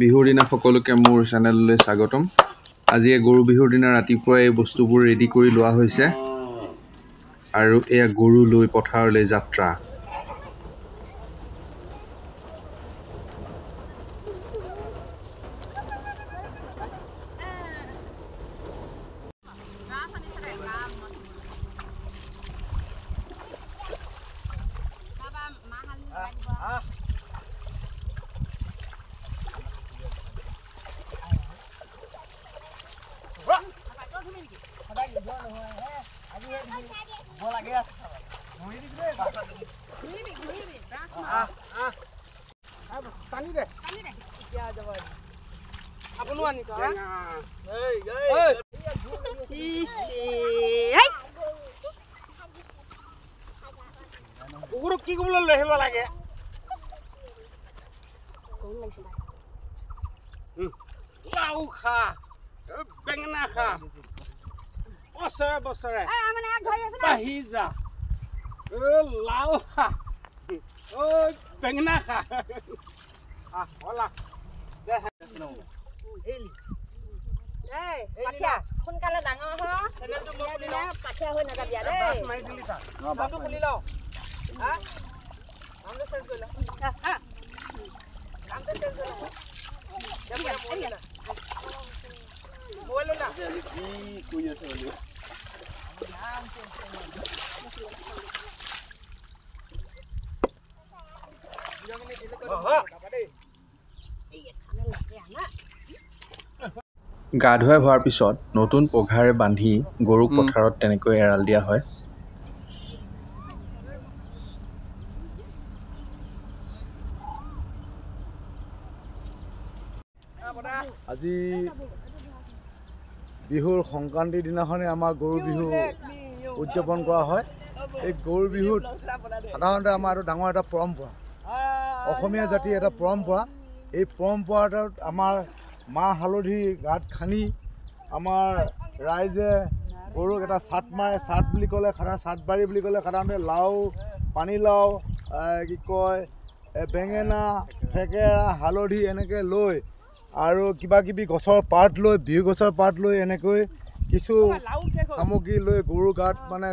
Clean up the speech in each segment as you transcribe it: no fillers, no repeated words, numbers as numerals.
বিহুৰ দিনা সকলোকে মোৰ চেনেললৈ স্বাগতম। আজি গৰু বিহুৰ দিনা ৰাতিপুৱা এই বস্তুবোৰ ৰেডি কৰি লোৱা হৈছে আৰু এয়া গৰু লৈ পথাৰলৈ যাত্ৰা। কি কবলৈ লৈ আহিব লাগে লাও খা বেঙেনা খা বছৰে বছৰে বাঢ়ি যা লাও খা বেঙেনা খা সোনকালে ডাঙৰ পাঠিয়া হৈ নাযাবি নামটো খুলি লওঁ নামটো চেঞ্জ কৰি লওঁ নামটো চেঞ্জ কৰি লওঁ মোবাইল না কি কৈ আছে বলি গা ধুৱাই হোৱাৰ পিছত নতুন পঘাৰে বান্ধি গৰুক পথাৰত তেনেকৈ এৰাল দিয়া হয়। আজি বিহুৰ সংক্ৰান্তিৰ দিনাখনে আমাৰ গৰু বিহু উদযাপন কৰা হয়। এই গৰু বিহুত সাধাৰণতে আমাৰ এটা ডাঙৰ এটা পৰম্পৰা, অসমীয়া জাতিৰ এটা পৰম্পৰা। এই পৰম্পৰাটোত আমাৰ মাহ হালধি গাত খানি আমাৰ ৰাইজে গৰুক এটা চাট মাৰে। চাট বুলি ক'লে চাটবাৰী বুলি ক'লে সাধাৰণতে লাও, পানীলাও, কি কয় বেঙেনা, থেকেৰা, হালধি এনেকৈ লৈ আৰু কিবা কিবি গছৰ পাত লৈ, বিহু গছৰ পাত লৈ এনেকৈ কিছু সামগ্ৰী লৈ গৰুৰ গাত মানে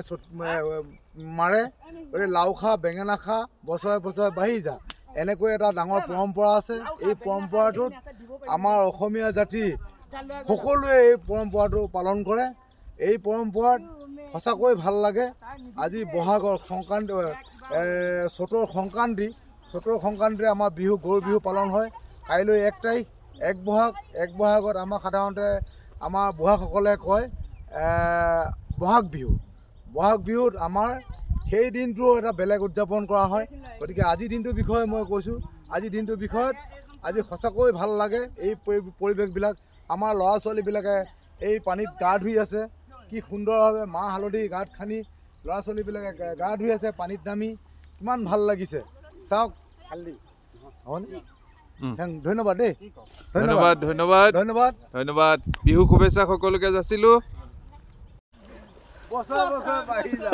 মাৰে। গতিকে লাও খা বেঙেনা খা বছৰে বছৰে বাঢ়ি যা, এনেকৈ এটা ডাঙৰ পৰম্পৰা আছে। এই পৰম্পৰাটোত আমাৰ অসমীয়া জাতি সকলোৱে এই পৰম্পৰাটো পালন কৰে। এই পৰম্পৰাত সঁচাকৈ ভাল লাগে। আজি বহাগৰ সংক্ৰান্তি, চ'তৰ সংক্ৰান্তিৰে আমাৰ বিহু গৰু বিহু পালন হয়। কাইলৈ 1 তাৰিখ, 1 বহাগত আমাৰ সাধাৰণতে আমাৰ বুঢ়াসকলে কয় বহাগ বিহু। বহাগ বিহুত আমাৰ সেই দিনটোও এটা বেলেগ উদযাপন কৰা হয়। গতিকে আজিৰ দিনটোৰ বিষয়ে মই কৈছোঁ। আজিৰ দিনটোৰ বিষয়ত আজি সঁচাকৈ ভাল লাগে। এই পৰিৱেশবিলাক আমাৰ ল'ৰা ছোৱালীবিলাকে এই পানীত গা ধুই আছে, কি সুন্দৰভাৱে মাহ হালধি গাত খানি ল'ৰা ছোৱালীবিলাকে গা ধুই আছে পানীত নামি, কিমান ভাল লাগিছে চাওক। ধন্যবাদ দেই, ধন্যবাদ ধন্যবাদ ধন্যবাদ ধন্যবাদ। বিহু শুভেচ্ছা সকলোকে যাচিলোঁ। বছৰ বছৰ বাঢ়ি যা।